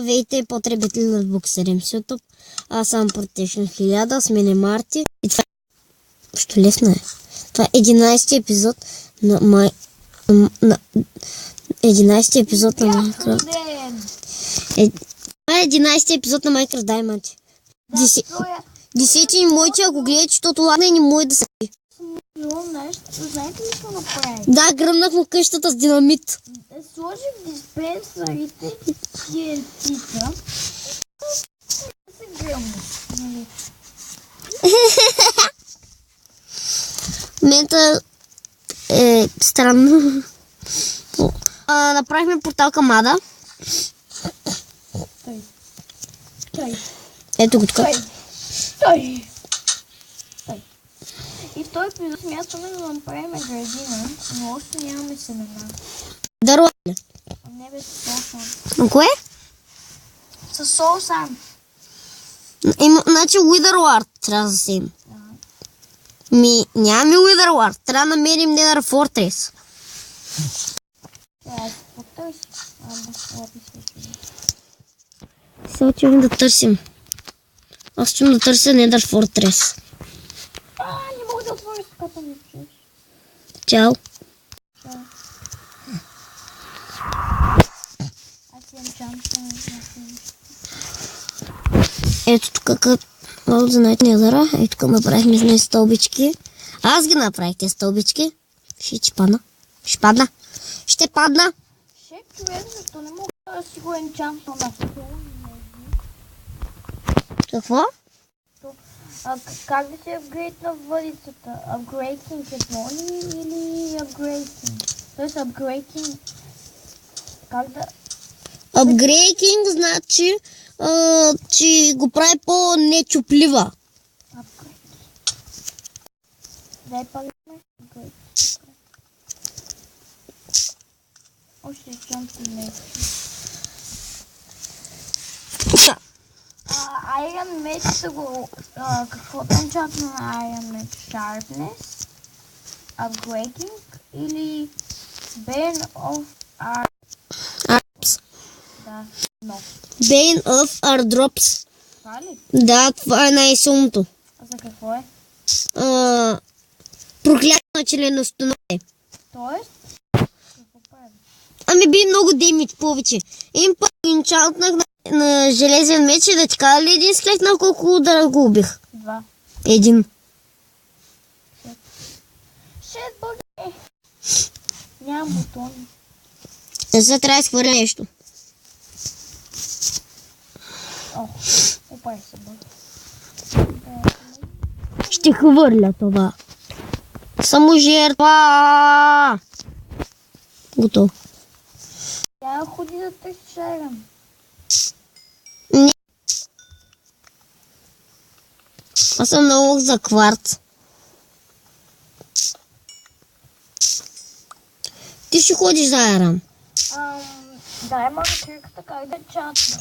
Здравейте, потребители на Буксерим с YouTube. Аз съм Protection 1000 с мене Марти. И това що лесно е. Това е 11-ти епизод на 11-ти епизод на Minecraft. Това е 11-ти епизод на Minecraft Diamond. 10-ти моите, ако гледате, защото ладно не може да се... Знаете ли какво направи? Да, гръмнах му къщата с динамит. Сложих диспенсърите и TNT-та. Се гръмна. Момента е странно. Направихме портал към Ада. Той. Ето го тук. Той. И в този епизод смятаме да направим градина, но още нямаме семена. Дърва. Не бе с сол сам. Кое? С сол сам. Значи Witherward трябва да сеем. Нямаме Witherward. Трябва да намерим Nether Fortress. Аз потърси. Сега отиваме да търсим. Аз отивам да търся Nether Fortress. Не мога да отворя ската ми. Чао. Аз имам чанта. Ето тук много да знаете Незъра. Ето тук направихме с днес стълбички. Аз ги направих тези стълбички. Ще падна. Ще падна. Ще падна. Човек, защо не мога да си го енчантна на фона? Какво? Как да се апгрейдна въдицата? Апгрейдинг едно ли или апгрейдинг? Тоест апгрейдинг... Как да... Апгрейдинг значи, че го прави по-нечуплива. Апгрейдинг. Дай палиме. Апгрейдинг. Още чанта не е. Iron Mage го... Какво енчантна на Iron Mage? Sharpness? Upgrading? Или Bane of Arps. Да, но. Bane of Airdrops. Това ли? Да, това е най-силното. А за какво е? Проклятие на члеността. Тоест? Какво прави? Ами би много демидж повече. Им път инчантнах на железен меч и да ти кажа ли един скелет на колко удара го убих? 2. Един. 6 бъге. Нямам бутони. Сега трябва да изхвърля нещо. Опай се бъге. Ще хвърля това. Само жертва. Готово. Тя ходи да търси шайрам. Не. Аз съм много за кварц. Ти ще ходиш за Айрам. Да, има ръчирката как да чатна.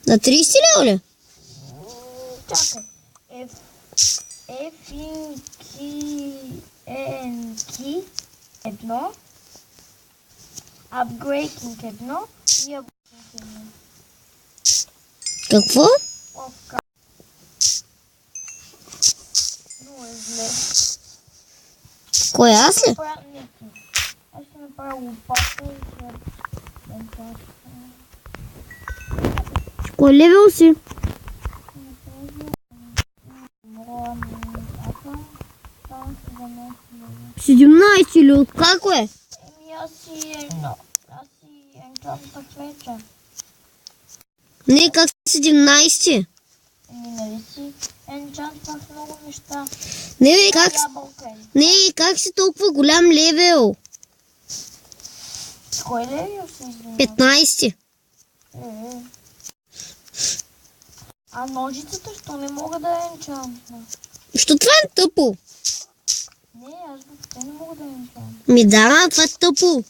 На 30 ли, ли? Чакай. F-I-N-K едно. Upgrading едно и upgrading едно. Какво? Много е зле. Кой аз ли? Аз ще направя лопата и Кой левел си? 17 или от како е? Аз си енчантнах вече. Не, как 17? Нали си енчантнах много неща. Не, как си толкова голям левел? Кой левел си извинява? 15. А ножицата, що не мога да я енчантна? Що това е тъпо? Не, аз въобще не мога да я енчантна. Ми да, това е тъпо.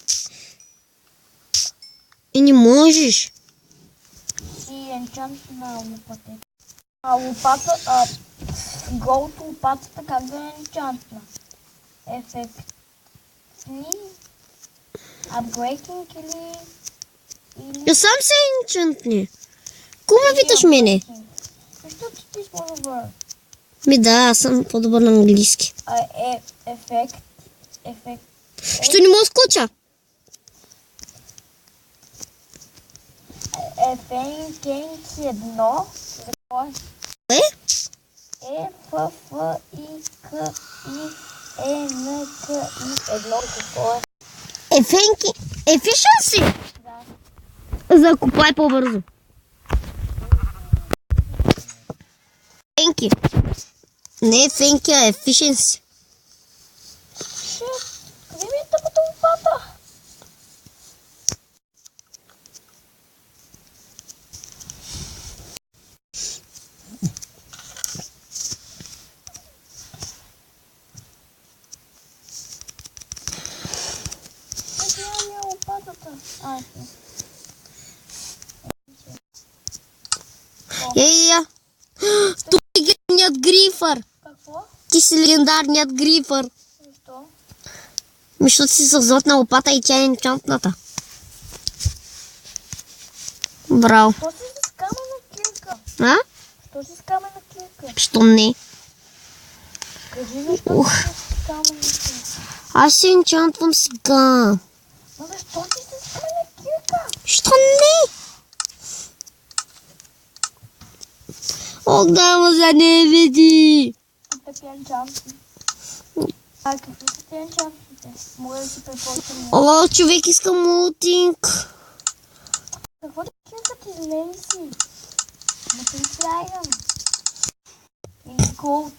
И не можеш. Си енчантна лопата. Голд лопатата как да я енчантна? Ефектни, апгрейдинг или Или... Я сам се енчантни. Кога ме питаш мене? Защото ти си по-добър. Ми да, аз съм по-добър на английски. Ефект. Що не мога да скоча? Ефенкенци едно. За кой? Е? Ф, И, К, И, Н, К, И. Едно какво е? Efficiency? Да. За купай по-бързо. Фенки. Не фенки, а efficiency. Шит. Къде ми е тъпата лопата? Къде ми е лопатата? Я. Тук е легендарният грифър. Какво? Ти си легендарният грифър. Защо? Защото си със златна лопата и тя е енчантната. Браво. Що си с камена кирка? А? Що си с камена кирка? Що не? Кажи защо си с камена кирка? Аз се енчантвам сега. Но защо си с камена кирка? Що не? Ох, дама за не види. Такива енчанти. Какви са тези енчантите? Мога да си препоръчам. О, човек иска мултинг. Какво да кирка ти зелени си? Не присягам. Или голд.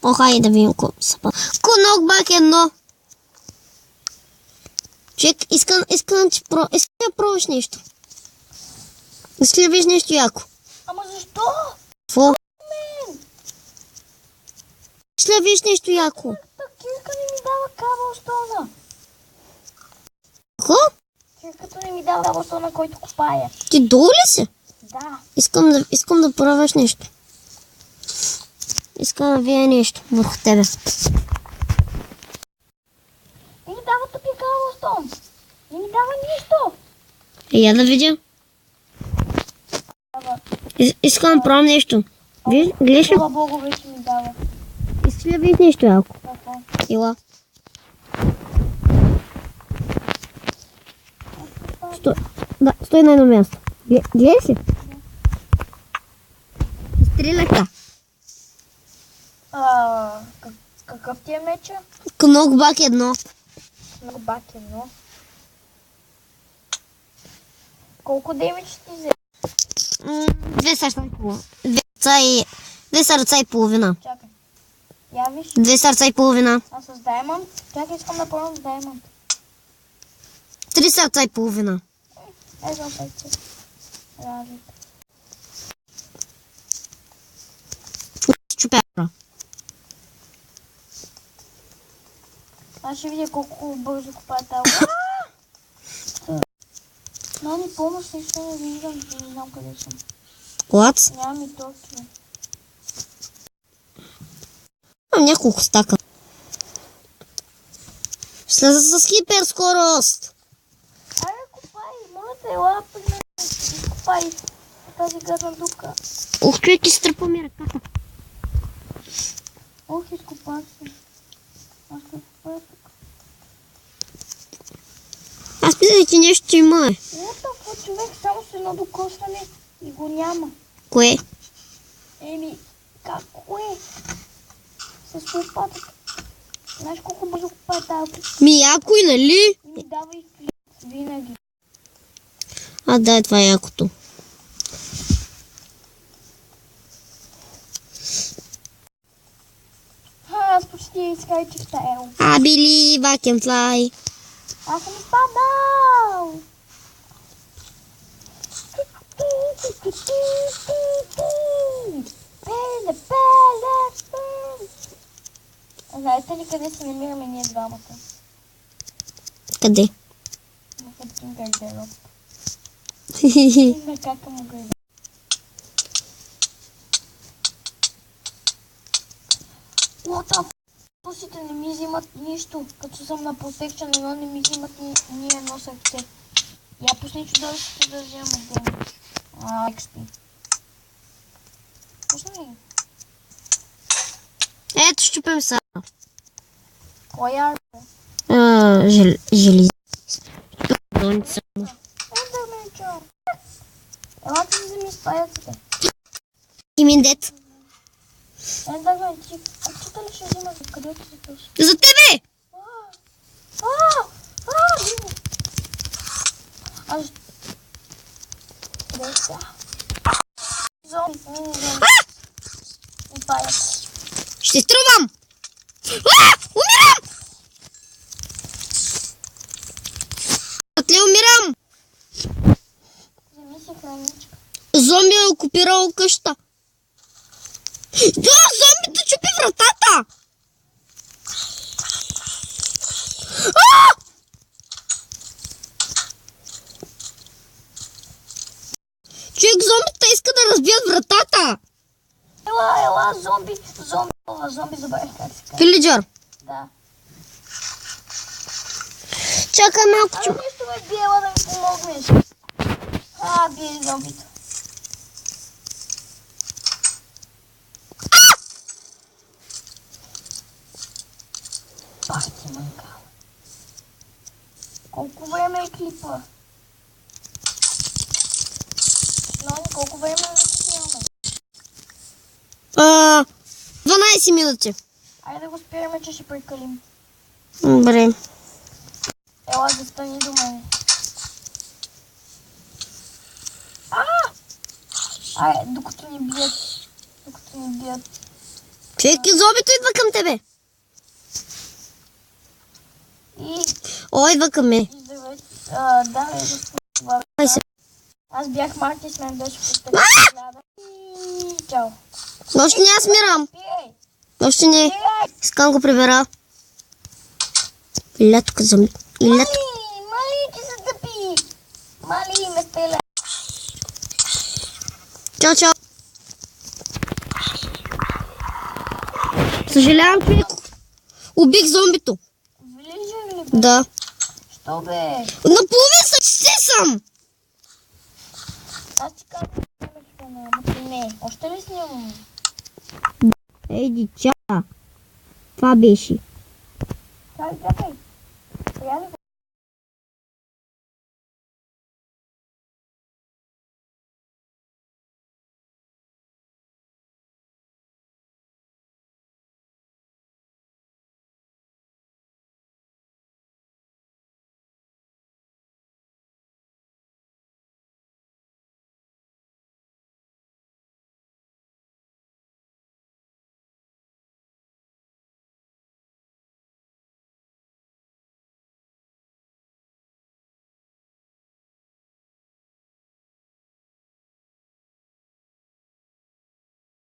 О, хайде да видим колко са па. Конокбак едно. Човек, искам да пробваш нещо. Искам да видиш нещо яко. Ама защо? Какво? Мен! Искам да видиш нещо яко. Та кирка не ми дава кабелстона. Какво? Кирката не ми дава кабелстона, който копая. Ти долу ли си? Да. Искам да пробваш нещо. Искам да видя нещо върху тебе. Не ми дава тъпия кабелстон. Не ми дава нищо. Я да видя. Дава. Искам да пробвам нещо. Гледаш ли? Хвала Богу, вече ми дава. Искаш да видиш нещо яко? Какво? Ела. Стой на едно място. Гледай си. Изстреляй та. Какъв ти е меча? Кнокбак едно. Много бак едно. Колко демидж ти взе? 2 сърца и половина. 2 сърца и половина. Чакай. Я виж. 2 сърца и половина. Аз с Даймонд. Чакай, искам да пробвам с Даймонд. 3 сърца и половина. Ето пъти. Разлика. Чупяра. Аз ще видя колко бързо купая тази. Нани, помощ, нищо не виждам. Не знам къде съм. Клац. Нямам и токи. Имам няколко стака. Слеза с хипер скорост. Айде, купай. Моля те, ела при мен. Купай тази гадна дупка. Ух, човек, изтръпва ми ръката. Ох, изкупах се. Аз ще купая тук. Аз мисля, че нещо има. Не толкова човек, само с едно докосване и го няма. Кое? Еми, как кое? С лопатата. Знаеш колко бързо купая тази път? Ми яко и нали? И ми дава и клип винаги. А, да, това е якото. Аз почти изкайчих стайл. I believe I can fly. Аз съм изпадал! Пеле, пеле, пеле! Знаете ли къде се намираме ние двамата? Къде? В един гардероб. На кака му гардероб. What the Пусите не ми взимат нищо, като съм на протекчен, но не ми взимат ни едно сърце. Я пусни чудовището да взема ден. XP. Пусни ли? Ето, щупим са. Коя Желези. Долница. Ендерменчо. Ела ти вземи спаяците. Иминдет. Ендермен, ти чута ли ще взимаш? Къде ти се туши? За тебе! Диво. Аз... Къде са? Зомби, мини зомби. И паяц. Ще струвам! Умирам! Атле, умирам! Вземи си храничка. Зомби е окупирал къща. Да, зомбито чупи вратата! Човек, зомбите иска да разбият вратата! Ела, зомби, забравих как се казва. Пилиджър. Да. Чакай малко, че... Нещо ме биела да ми помогнеш. Бие зомбито. Пак ти мънкава. Колко време е клипа? Нони, колко време е да снимаме? 12 минути. Айде да го спираме, че ще прекалим. Добре. Ела, застани до мене. Докато ни бият. Човек, зомбито идва към тебе. И... Идва към мен. Да, това. Аз бях Марти, с мен беше по 5000. И чао. Още не аз мирам. Пией! Още не. Искам го прибера. Иля тук зомби. Иля тук. Мали, ти се тъпи! Мали, ме стреля. Чао. Съжалявам, човек. Убих зомбито. Влиза ли бе? Да. Що бе? Наполовин съм. Аз ти казвам, не. Още ли снимам? Ей, дича. Това беше. Чакай. Трябва ли